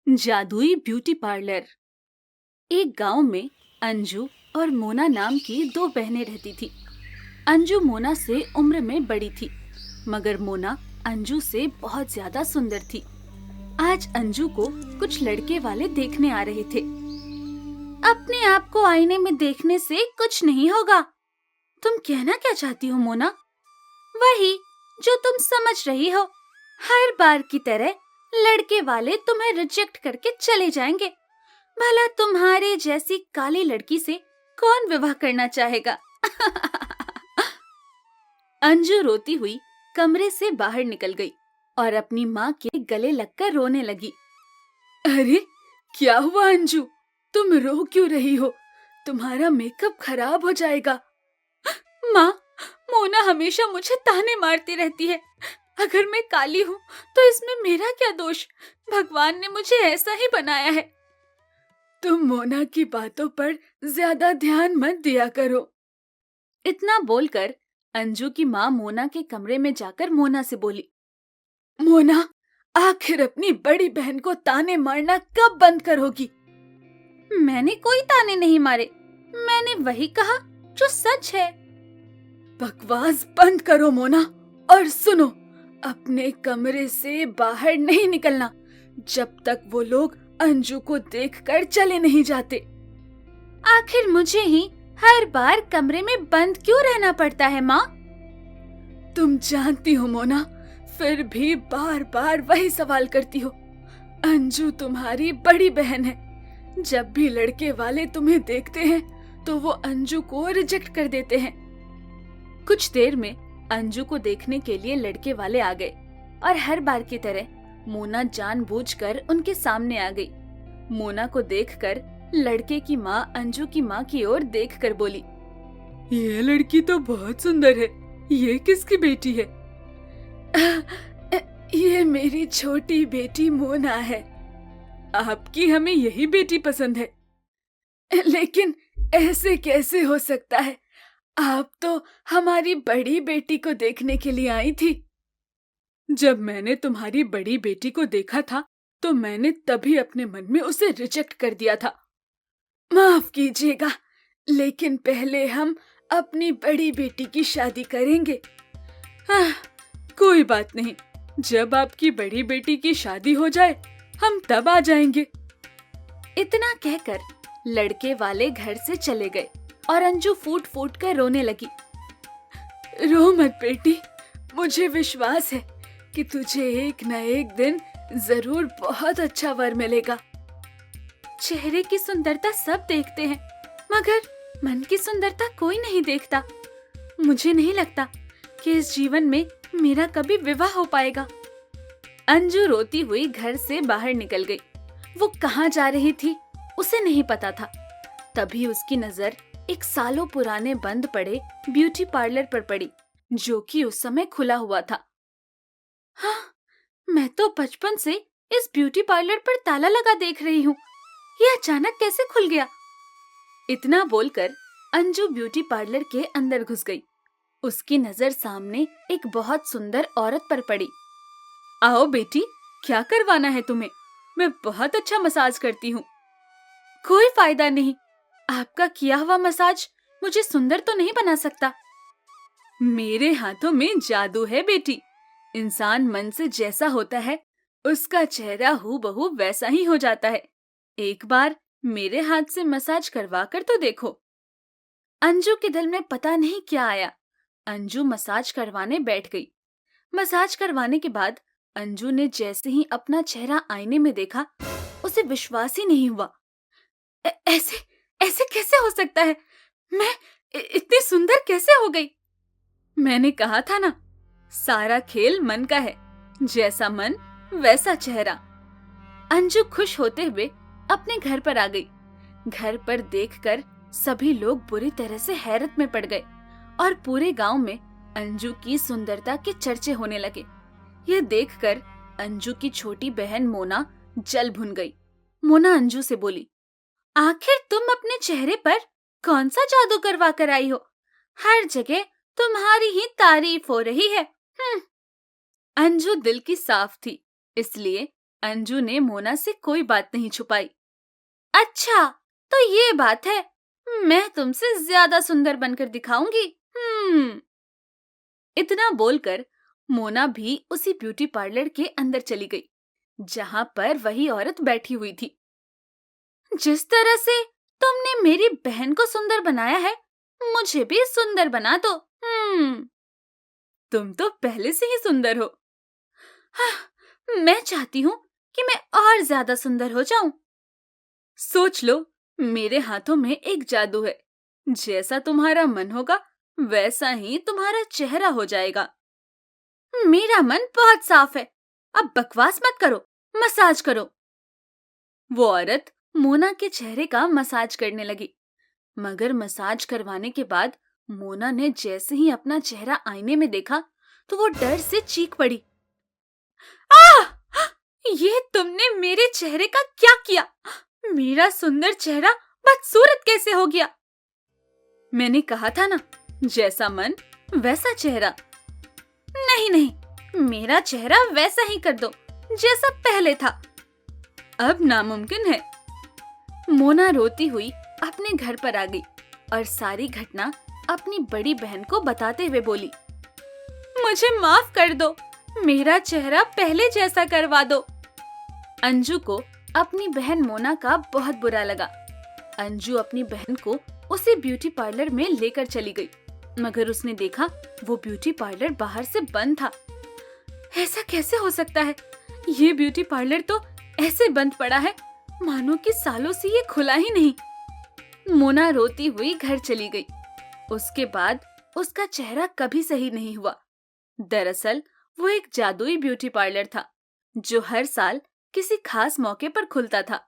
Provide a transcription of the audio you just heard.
जादुई beauty parlour. एक गांव में अंजू और मोना नाम की दो बहनें रहती थी। अंजू मोना से उम्र में बड़ी थी, मगर मोना अंजू से बहुत ज्यादा सुंदर थी। आज अंजू को कुछ लड़के वाले देखने आ रहे थे। अपने आप को आईने में देखने से कुछ नहीं होगा। तुम कहना क्या चाहती हो मोना? वही जो तुम समझ रही हो। हर बार की तरह लड़के वाले तुम्हें रिजेक्ट करके चले जाएंगे। भला तुम्हारे जैसी काली लड़की से कौन विवाह करना चाहेगा? अंजू रोती हुई कमरे से बाहर निकल गई और अपनी माँ के गले लगकर रोने लगी। अरे क्या हुआ अंजू, तुम रो क्यों रही हो? तुम्हारा मेकअप खराब हो जाएगा। माँ, मोना हमेशा मुझे ताने मारती रहती है। अगर मैं काली हूँ तो इसमें मेरा क्या दोष? भगवान ने मुझे ऐसा ही बनाया है। तुम मोना की बातों पर ज्यादा ध्यान मत दिया करो। इतना बोलकर अंजू की माँ मोना के कमरे में जाकर मोना से बोली, मोना, आखिर अपनी बड़ी बहन को ताने मारना कब बंद करोगी? मैंने कोई ताने नहीं मारे, मैंने वही कहा जो सच है। बकवास बंद करो मोना, और सुनो, अपने कमरे से बाहर नहीं निकलना जब तक वो लोग अंजू को देखकर चले नहीं जाते। आखिर मुझे ही हर बार कमरे में बंद क्यों रहना पड़ता है माँ? तुम जानती हो मोना, फिर भी बार बार वही सवाल करती हो। अंजू तुम्हारी बड़ी बहन है। जब भी लड़के वाले तुम्हें देखते हैं तो वो अंजू को रिजेक्ट कर देते हैं। कुछ देर में अंजू को देखने के लिए लड़के वाले आ गए और हर बार की तरह मोना जानबूझकर उनके सामने आ गई। मोना को देखकर लड़के की माँ अंजू की माँ की ओर देखकर बोली, ये लड़की तो बहुत सुंदर है, ये किसकी बेटी है? ये मेरी छोटी बेटी मोना है। आपकी हमें यही बेटी पसंद है, लेकिन ऐसे कैसे हो सकता है? आप तो हमारी बड़ी बेटी को देखने के लिए आई थी। जब मैंने तुम्हारी बड़ी बेटी को देखा था तो मैंने तभी अपने मन में उसे रिजेक्ट कर दिया था। माफ कीजिएगा, लेकिन पहले हम अपनी बड़ी बेटी की शादी करेंगे। कोई बात नहीं, जब आपकी बड़ी बेटी की शादी हो जाए हम तब आ जाएंगे। इतना कहकर लड़के वाले घर से चले गए और अंजू फूट फूट कर रोने लगी। रो मत बेटी, मुझे विश्वास है कि तुझे एक न एक दिन जरूर बहुत अच्छा वर मिलेगा। चेहरे की सुंदरता सब देखते हैं, मगर मन की सुंदरता कोई नहीं देखता। मुझे नहीं लगता कि इस जीवन में मेरा कभी विवाह हो पाएगा। अंजू रोती हुई घर से बाहर निकल गई। वो कहाँ जा रही थी उसे नहीं पता था। तभी उसकी नजर एक सालों पुराने बंद पड़े ब्यूटी पार्लर पर पड़ी, जो कि उस समय खुला हुआ था। हाँ, मैं तो बचपन से इस ब्यूटी पार्लर पर ताला लगा देख रही हूँ, ये अचानक कैसे खुल गया? इतना बोलकर अंजू ब्यूटी पार्लर के अंदर घुस गई। उसकी नजर सामने एक बहुत सुंदर औरत पर पड़ी। आओ बेटी, क्या करवाना है तुम्हें? मैं बहुत अच्छा मसाज करती हूँ। कोई फायदा नहीं, आपका किया हुआ मसाज मुझे सुंदर तो नहीं बना सकता। मेरे हाथों में जादू है बेटी। इंसान मन से जैसा होता है उसका चेहरा हूबहू वैसा ही हो जाता है। एक बार मेरे हाथ से मसाज करवा कर तो देखो। अंजू के दिल में पता नहीं क्या आया। अंजू मसाज करवाने बैठ गई। मसाज करवाने के बाद अंजू ने जैसे ही अपना चेहरा आईने में देखा, उसे विश्वास ही नहीं हुआ। ऐसे ऐसे कैसे हो सकता है? मैं इतनी सुंदर कैसे हो गई? मैंने कहा था ना, सारा खेल मन का है, जैसा मन वैसा चेहरा। अंजू खुश होते हुए अपने घर पर आ गई। घर पर देखकर सभी लोग बुरी तरह से हैरत में पड़ गए और पूरे गांव में अंजू की सुंदरता के चर्चे होने लगे। यह देखकर अंजू की छोटी बहन मोना जल भुन गई। मोना अंजू से बोली, आखिर तुम अपने चेहरे पर कौन सा जादू करवा कर आई हो? हर जगह तुम्हारी ही तारीफ हो रही है। अंजू दिल की साफ थी, इसलिए अंजू ने मोना से कोई बात नहीं छुपाई। अच्छा, तो ये बात है, मैं तुमसे ज्यादा सुंदर बनकर दिखाऊंगी। इतना बोलकर मोना भी उसी ब्यूटी पार्लर के अंदर चली गई, जहां पर वही औरत बैठी हुई थी। जिस तरह से तुमने मेरी बहन को सुंदर बनाया है, मुझे भी सुंदर बना दो। तुम तो पहले से ही सुंदर हो। हाँ, मैं चाहती हूँ कि मैं और ज्यादा सुंदर हो जाऊं। सोच लो, मेरे हाथों में एक जादू है। जैसा तुम्हारा मन होगा वैसा ही तुम्हारा चेहरा हो जाएगा। मेरा मन बहुत साफ है, अब बकवास मत करो, मसाज करो। वो औरत मोना के चेहरे का मसाज करने लगी, मगर मसाज करवाने के बाद मोना ने जैसे ही अपना चेहरा आईने में देखा तो वो डर से चीख पड़ी। आह! ये तुमने मेरे चेहरे का क्या किया? मेरा सुंदर चेहरा बदसूरत कैसे हो गया? मैंने कहा था ना, जैसा मन वैसा चेहरा। नहीं नहीं, मेरा चेहरा वैसा ही कर दो जैसा पहले था। अब नामुमकिन है। मोना रोती हुई अपने घर पर आ गई और सारी घटना अपनी बड़ी बहन को बताते हुए बोली, मुझे माफ कर दो, मेरा चेहरा पहले जैसा करवा दो। अंजू को अपनी बहन मोना का बहुत बुरा लगा। अंजू अपनी बहन को उसी ब्यूटी पार्लर में लेकर चली गई, मगर उसने देखा वो ब्यूटी पार्लर बाहर से बंद था। ऐसा कैसे हो सकता है? ये ब्यूटी पार्लर तो ऐसे बंद पड़ा है मानो कि सालों से ये खुला ही नहीं। मोना रोती हुई घर चली गई। उसके बाद उसका चेहरा कभी सही नहीं हुआ। दरअसल वो एक जादुई ब्यूटी पार्लर था जो हर साल किसी खास मौके पर खुलता था।